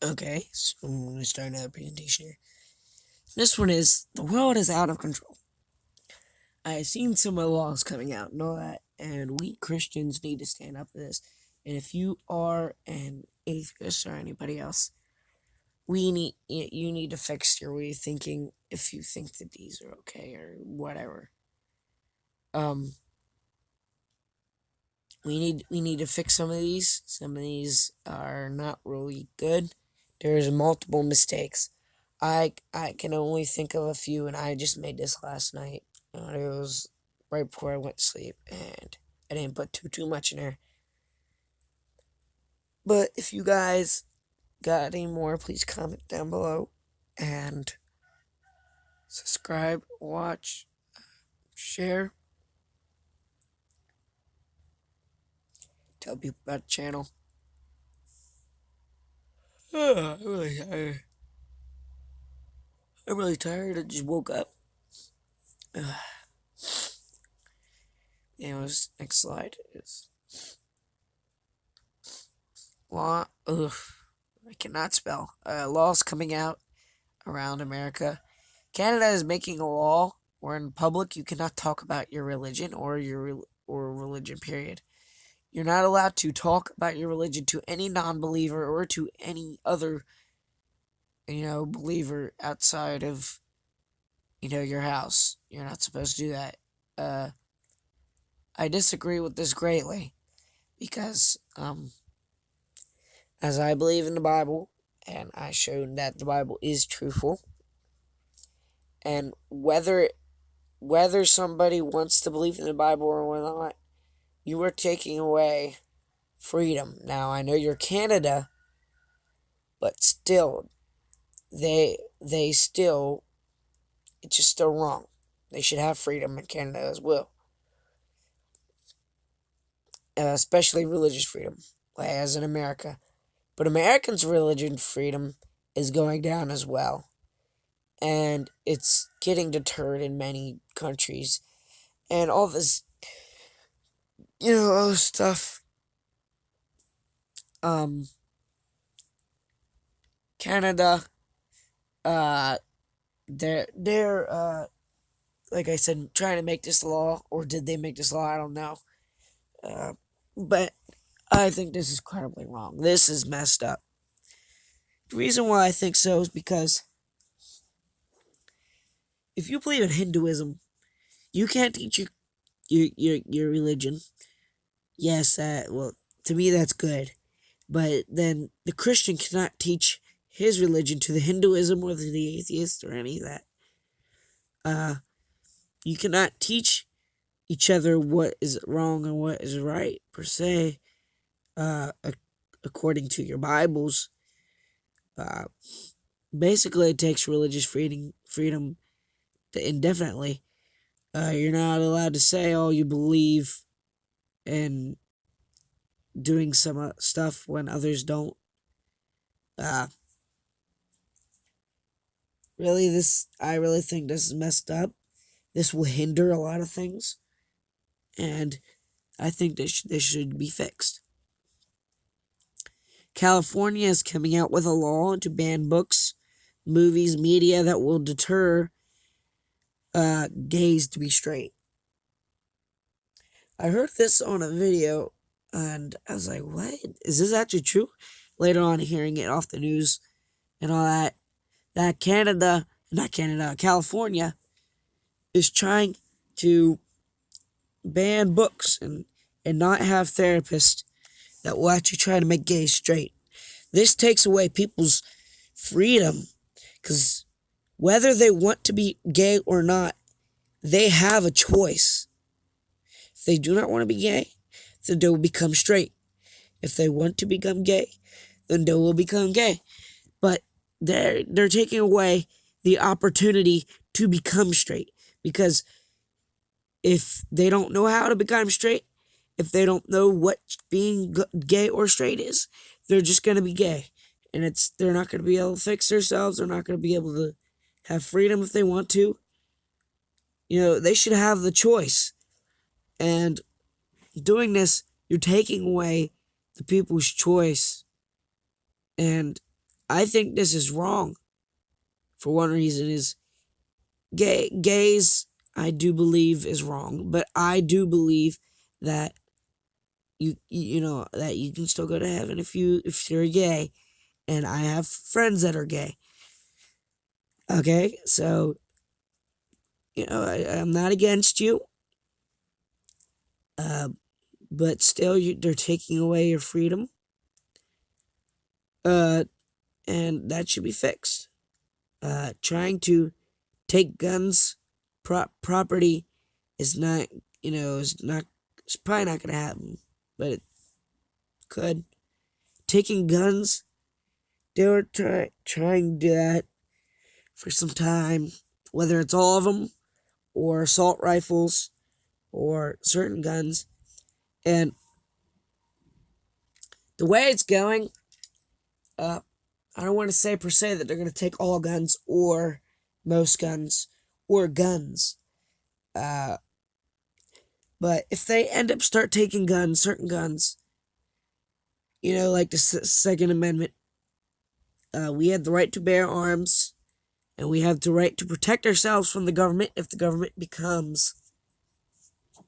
Okay, so I'm going to start another presentation here. This one is The World is Out of Control. I've seen some of the laws coming out and all that, and we Christians need to stand up for this. And if you are an atheist or anybody else, you need to fix your way of thinking if you think that these are okay or whatever. Um, we need to fix some of these. Some of these are not really good. There's multiple mistakes. I can only think of a few, and I just made this last night. It was right before I went to sleep, and I didn't put too much in there. But if you guys got any more, please comment down below and subscribe, watch, share, tell people about the channel. I'm really tired. I'm really tired. I just woke up. Anyways, next slide is law. Ugh, I cannot spell. Laws coming out around America. Canada is making a law where in public you cannot talk about your religion or or religion. Period. You're not allowed to talk about your religion to any non-believer or to any other, believer outside of, your house. You're not supposed to do that. I disagree with this greatly because, as I believe in the Bible, and I showed that the Bible is truthful, and whether somebody wants to believe in the Bible or not, you are taking away freedom. Now I know you're Canada, but still, they still, it's just still wrong. They should have freedom in Canada as well, especially religious freedom, as in America. But Americans' religion freedom is going down as well, and it's getting deterred in many countries, and all this, all this stuff. Um, Canada, uh, they're like I said, trying to make this law, or did they make this law? I don't know. Uh, but I think this is incredibly wrong. This is messed up. The reason why I think so is because if you believe in Hinduism, you can't teach your religion. Yes, well, to me that's good. But then the Christian cannot teach his religion to the Hinduism or the atheist or any of that. Uh, you cannot teach each other what is wrong and what is right per se, uh, according to your Bibles. Uh, Basically, it takes religious freedom to indefinitely. You're not allowed to say, "Oh, you believe in doing some stuff when others don't." Uh, I really think this is messed up. This will hinder a lot of things, and I think this should be fixed. California is coming out with a law to ban books, movies, media that will deter gays to be straight. I heard this on a video, and I was like, "What is this actually true?" Later on, hearing it off the news and all that California is trying to ban books and not have therapists that will actually try to make gays straight. This takes away people's freedom because whether they want to be gay or not, they have a choice. If they do not want to be gay, then they will become straight. If they want to become gay, then they will become gay. But they're taking away the opportunity to become straight because if they don't know how to become straight, if they don't know what being gay or straight is, they're just going to be gay. And they're not going to be able to fix themselves. They're not going to be able to have freedom if they want to. They should have the choice. And doing this, you're taking away the people's choice. And I think this is wrong. For one reason is gays, I do believe is wrong, but I do believe that you know that you can still go to heaven if you're gay, and I have friends that are gay. Okay, so I'm not against you, uh, but still, they're taking away your freedom, uh, and that should be fixed. Trying to take guns, property is not, it's probably not going to happen, but it could. Taking guns, they were trying to do that for some time, whether it's all of them or assault rifles or certain guns. And the way it's going, I don't want to say per se that they're going to take all guns or most guns or guns. But if they end up start taking guns, certain guns, like the Second Amendment, we have the right to bear arms, and we have the right to protect ourselves from the government if the government becomes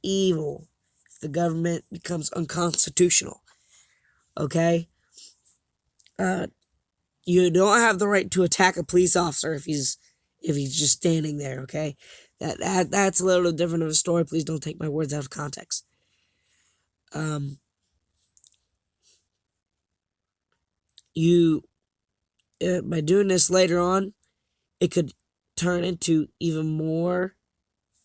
evil, if the government becomes unconstitutional. Okay? You don't have the right to attack a police officer if he's just standing there, okay? That's a little different of a story. Please don't take my words out of context. You by doing this later on, it could turn into even more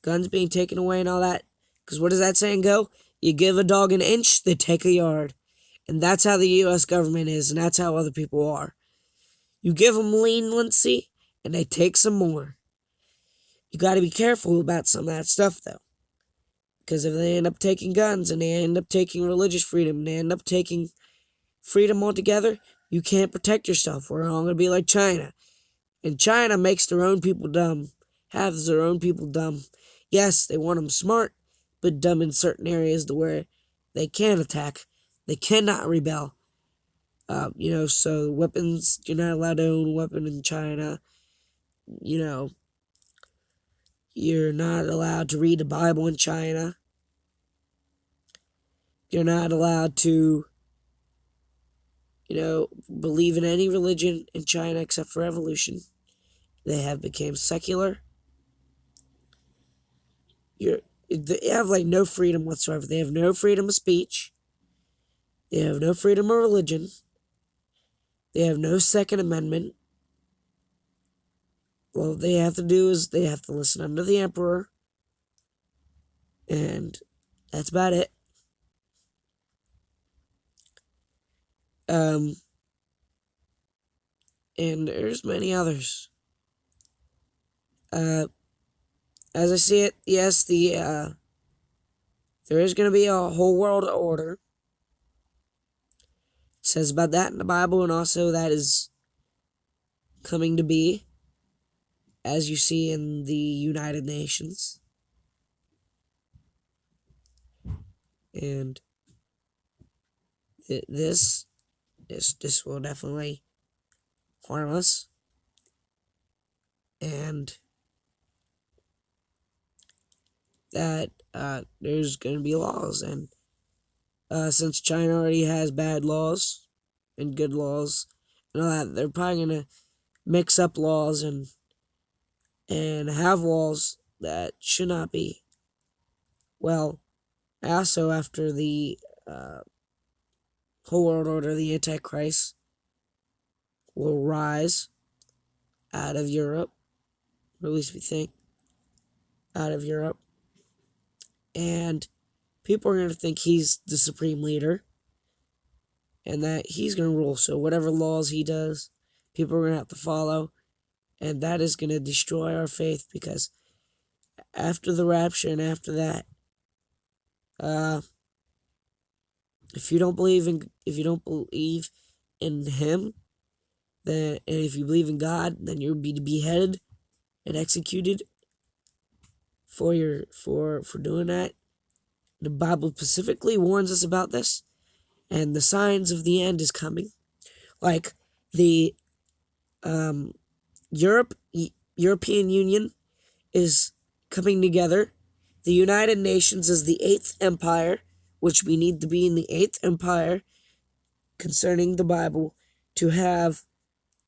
guns being taken away and all that. Because what does that saying go? You give a dog an inch, they take a yard. And that's how the U.S. government is, and that's how other people are. You give them leniency, and they take some more. You got to be careful about some of that stuff, though. Because if they end up taking guns, and they end up taking religious freedom, and they end up taking freedom altogether, you can't protect yourself. We're all going to be like China. And China makes their own people dumb, has their own people dumb. Yes, they want them smart, but dumb in certain areas to where they can't attack. They cannot rebel. So weapons, you're not allowed to own a weapon in China. You're not allowed to read the Bible in China. You're not allowed to, believe in any religion in China except for evolution. They have become secular. They have no freedom whatsoever. They have no freedom of speech. They have no freedom of religion. They have no Second Amendment. All they have to do is they have to listen under the emperor. And that's about it. And there's many others. As I see it, yes, there is going to be a whole world order. It says about that in the Bible, and also that is coming to be, as you see in the United Nations. And this will definitely harm us. And that there's going to be laws. And since China already has bad laws and good laws and all that, they're probably going to mix up laws and have laws that should not be. Well, also after the whole world order, the Antichrist will rise out of Europe, or at least we think, out of Europe. And people are going to think he's the supreme leader and that he's going to rule. So whatever laws he does, people are going to have to follow. And that is going to destroy our faith, because after the rapture and after that, if you don't believe in him, then, and if you believe in God, then you'll be beheaded and executed for doing that. The Bible specifically warns us about this, and the signs of the end is coming. Like the European Union is coming together. The United Nations is the 8th empire, which we need to be in the 8th empire concerning the Bible to have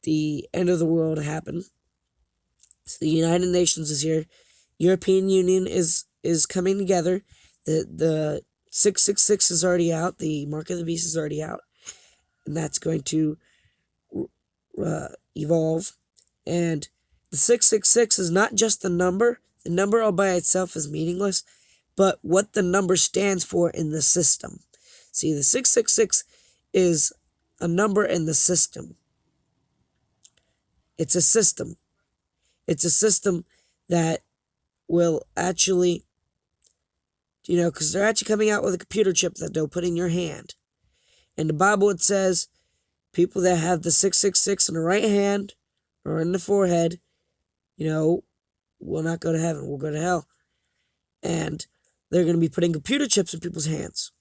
the end of the world happen. So the United Nations is here. European Union is coming together. The 666 is already out. The Mark of the Beast is already out. And that's going to evolve. And the 666 is not just the number. The number all by itself is meaningless, but what the number stands for in the system. See, the 666 is a number in the system. It's a system. It's a system that will actually, because they're actually coming out with a computer chip that they'll put in your hand. In the Bible, it says people that have the 666 in the right hand or in the forehead, will not go to heaven, will go to hell. And they're going to be putting computer chips in people's hands.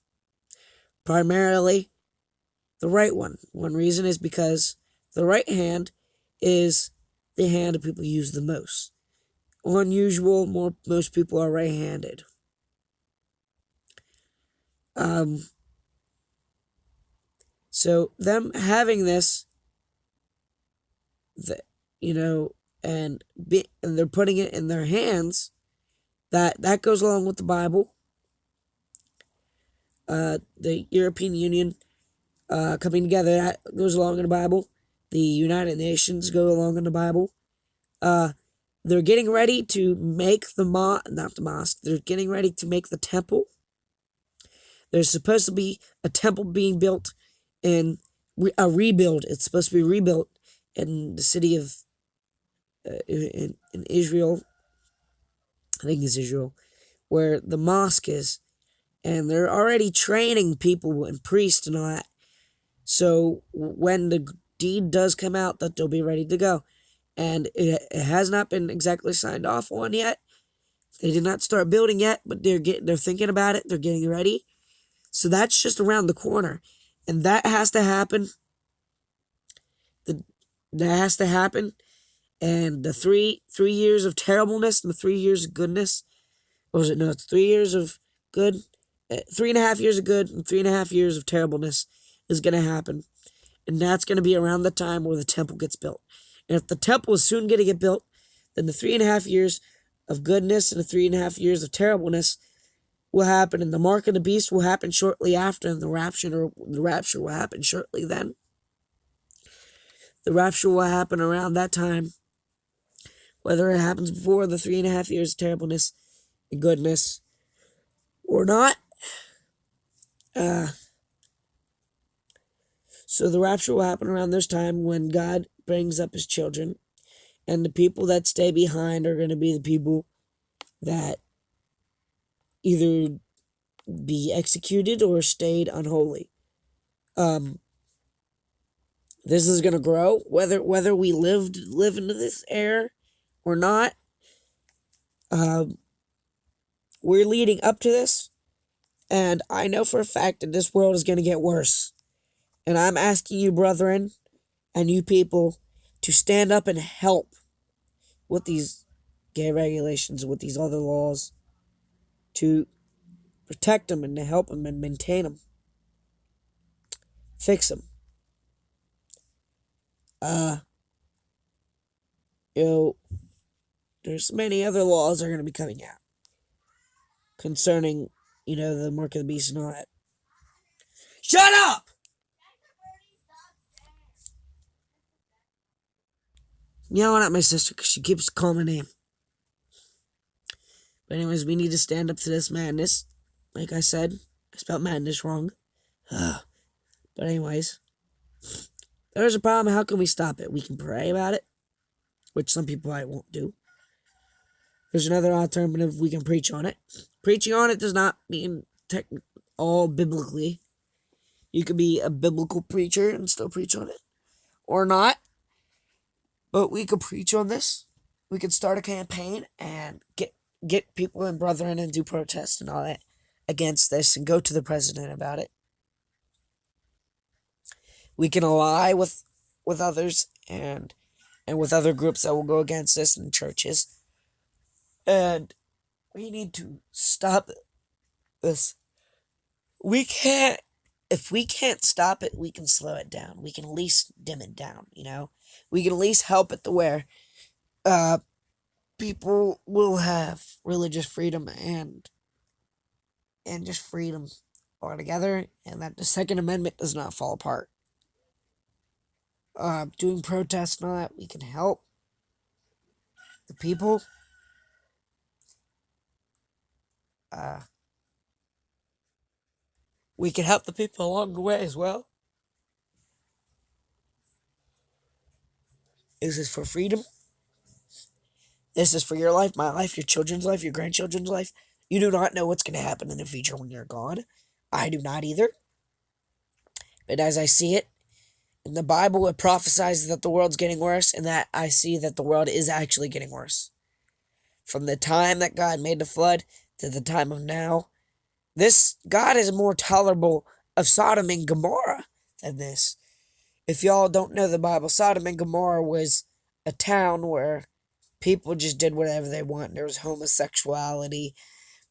Primarily, the right one. One reason is because the right hand is the hand that people use the most. Unusual, most people are right-handed. So them having this, and they're putting it in their hands, that goes along with the Bible. The European Union coming together, that goes along in the Bible. The United Nations go along in the Bible. They're getting ready to make not the mosque, they're getting ready to make the temple. There's supposed to be a temple being built in a rebuild. It's supposed to be rebuilt in the city of in Israel. I think it's Israel, where the mosque is, and they're already training people and priests and all that. So when the deed does come out, that they'll be ready to go, and it has not been exactly signed off on yet. They did not start building yet, but they're thinking about it. They're getting ready. So that's just around the corner. And that has to happen. That has to happen. And the three years of terribleness and the 3 years of goodness. What was it? No, it's 3 years of good. 3.5 years of good and 3.5 years of terribleness is going to happen. And that's going to be around the time where the temple gets built. And if the temple is soon going to get built, then the 3.5 years of goodness and the 3.5 years of terribleness will happen, and the mark of the beast will happen shortly after, and the rapture will happen shortly then. The rapture will happen around that time, whether it happens before the 3.5 years of terribleness and goodness or not. So the rapture will happen around this time when God brings up his children, and the people that stay behind are going to be the people that either be executed or stayed unholy. This is going to grow, whether we live into this era or not. We're leading up to this, and I know for a fact that this world is going to get worse. And I'm asking you, brethren, and you people, to stand up and help with these gay regulations, with these other laws, to protect them and to help them and maintain them. Fix them. There's many other laws that are going to be coming out concerning, the mark of the beast and all that. Shut up! Yelling at my sister because she keeps calling my name. But anyways, we need to stand up to this madness. Like I said, I spelled madness wrong. But anyways, there's a problem. How can we stop it? We can pray about it, which some people I won't do. There's another alternative. We can preach on it. Preaching on it does not mean all biblically. You could be a biblical preacher and still preach on it, or not. But we could preach on this. We could start a campaign and get people and brethren and do protests and all that against this and go to the president about it. We can ally with others and and with other groups that will go against us in churches. And we need to stop this. We can't, if we can't stop it, we can slow it down. We can at least dim it down, you know? We can at least help it to where uh, people will have religious freedom and just freedom altogether, and that the Second Amendment does not fall apart. Doing protests and all that, we can help the people. We can help the people along the way as well. This is for freedom. This is for your life, my life, your children's life, your grandchildren's life. You do not know what's going to happen in the future when you're gone. I do not either. But as I see it, in the Bible, it prophesies that the world's getting worse, and that I see that the world is actually getting worse. From the time that God made the flood to the time of now, this God is more tolerable of Sodom and Gomorrah than this. If y'all don't know the Bible, Sodom and Gomorrah was a town where people just did whatever they want. There was homosexuality,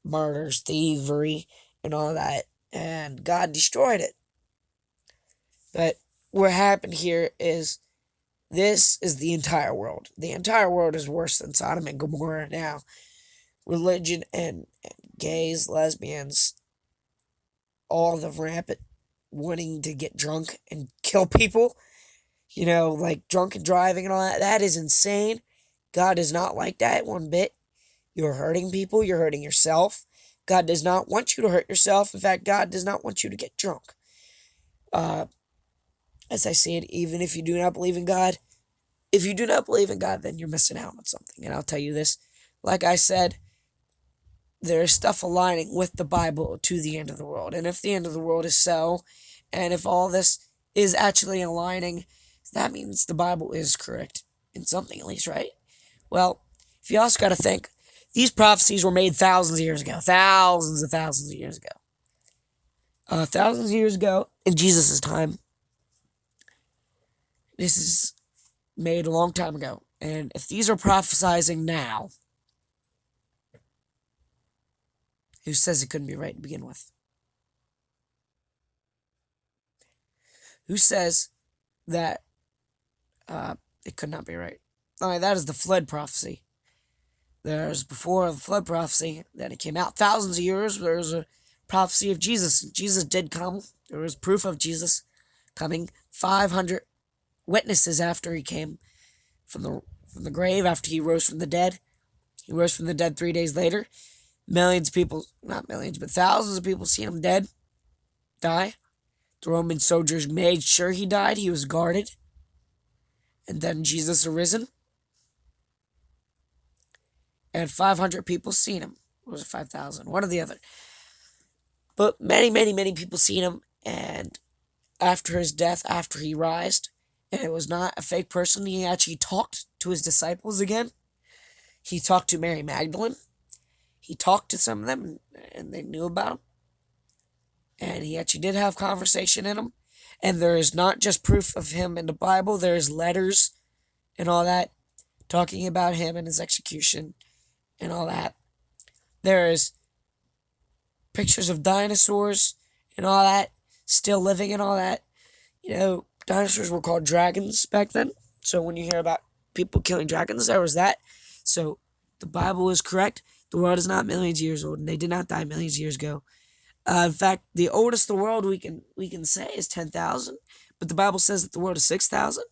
murders, thievery, and all that. And God destroyed it. But what happened here is this is the entire world. The entire world is worse than Sodom and Gomorrah now. Religion and gays, lesbians, all the rampant wanting to get drunk and kill people, you know, like drunken driving and all that. That is insane. God is not like that one bit. You're hurting people. You're hurting yourself. God does not want you to hurt yourself. In fact, God does not want you to get drunk. As I see it, even if you do not believe in God, if you do not believe in God, then you're missing out on something. And I'll tell you this, like I said, there is stuff aligning with the Bible to the end of the world. And if the end of the world is so, and if all this is actually aligning, that means the Bible is correct in something at least, right? Well, if you also got to think, these prophecies were made thousands of years ago. Thousands of years ago. Thousands of years ago, in Jesus' time. This is made a long time ago. And if these are prophesizing now, who says it couldn't be right to begin with? Who says that it could not be right? All right, that is the flood prophecy. There's before the flood prophecy, then it came out thousands of years. There was a prophecy of Jesus. Jesus did come. There was proof of Jesus coming. 500 witnesses after he came from the grave, after he rose from the dead. He rose from the dead 3 days later. Millions of people, not millions, but thousands of people seen him dead, die. The Roman soldiers made sure he died. He was guarded. And then Jesus arisen. And 500 people seen him. Or was it 5,000? One or the other. But many, many, many people seen him. And after his death, after he rised, and it was not a fake person, he actually talked to his disciples again. He talked to Mary Magdalene. He talked to some of them, and they knew about him. And he actually did have conversation in him. And there is not just proof of him in the Bible. There is letters and all that talking about him and his execution and all that. There is pictures of dinosaurs and all that still living and all that. You know, dinosaurs were called dragons back then. So when you hear about people killing dragons, there was that. So the Bible is correct. The world is not millions of years old, and they did not die millions of years ago. In fact, the oldest the world we can say is 10,000, but the Bible says that the world is 6,000.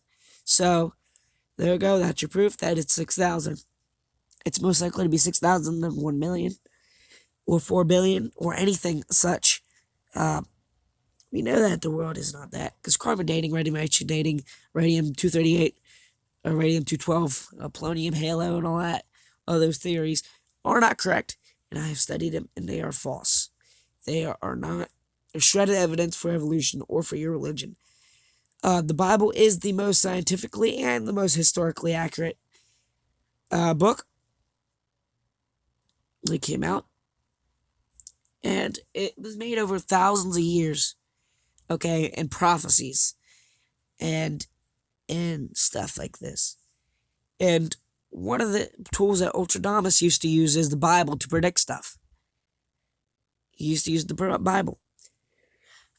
So there you go. That's your proof that it's 6,000. It's most likely to be 6,000 than 1 million or 4 billion or anything such. We know that the world is not that, because carbon dating, radiation dating, radium-238, radium-212, polonium halo, and all that, all those theories are not correct, and I have studied them, and they are false. They are not a shred of evidence for evolution or for your religion. The Bible is the most scientifically and the most historically accurate book that came out. And it was made over thousands of years, okay, and prophecies and stuff like this. And one of the tools that Ultradamus used to use is the Bible to predict stuff. He used to use the Bible.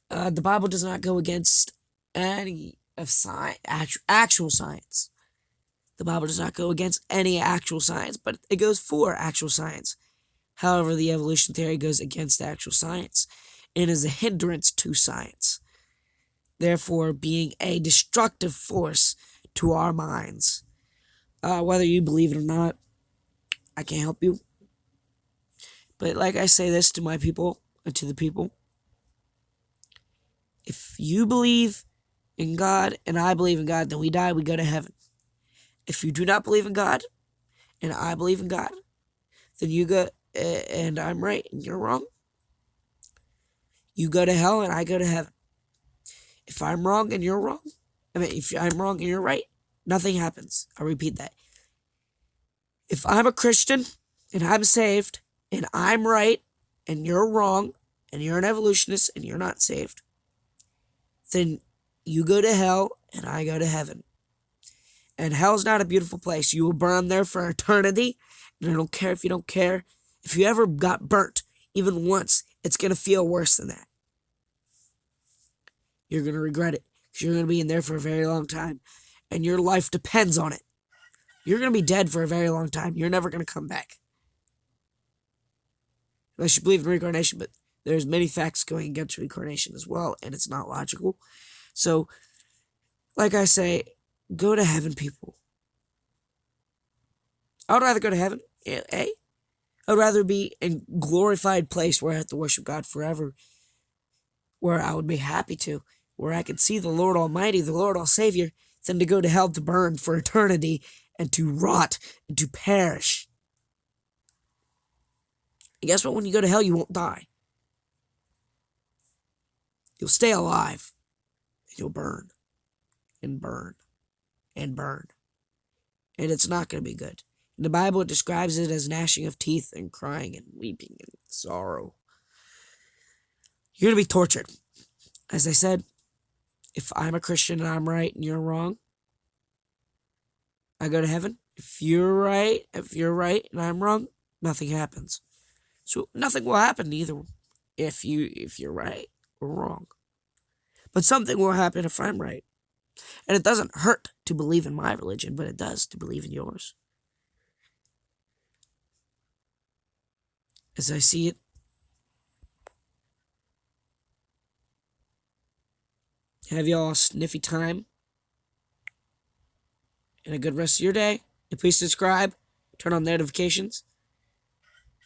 The Bible does not go against any of actual science. The Bible does not go against any actual science, but it goes for actual science. However, the evolution theory goes against actual science and is a hindrance to science, therefore being a destructive force to our minds. Whether you believe it or not, I can't help you. But like I say this to my people and to the people, if you believe in God and I believe in God, then we die, we go to heaven. If you do not believe in God and I believe in God, then you go, and I'm right and you're wrong. You go to hell and I go to heaven. If I'm wrong and you're wrong, if I'm wrong and you're right, nothing happens. I'll repeat that. If I'm a Christian and I'm saved and I'm right and you're wrong and you're an evolutionist and you're not saved, then you go to hell and I go to heaven. And hell's not a beautiful place. You will burn there for eternity. And I don't care if you don't care. If you ever got burnt, even once, it's going to feel worse than that. You're going to regret it because you're going to be in there for a very long time. And your life depends on it. You're going to be dead for a very long time. You're never going to come back. Unless you believe in reincarnation, but there's many facts going against reincarnation as well, and it's not logical. So, like I say, go to heaven, people. I would rather go to heaven, I would rather be in a glorified place where I have to worship God forever, where I would be happy to, where I could see the Lord Almighty, the Lord All Savior, than to go to hell to burn for eternity and to rot and to perish. And guess what? When you go to hell, you won't die. You'll stay alive. And you'll burn. And burn. And burn. And it's not going to be good. In the Bible, it describes it as gnashing of teeth and crying and weeping and sorrow. You're going to be tortured. As I said, if I'm a Christian and I'm right and you're wrong, I go to heaven. If you're right and I'm wrong, nothing happens. So nothing will happen either if you're right or wrong. But something will happen if I'm right. And it doesn't hurt to believe in my religion, but it does to believe in yours. As I see it, have y'all a sniffy time and a good rest of your day. And please subscribe, turn on notifications,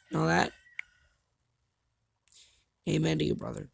and all that. Amen to you, brother.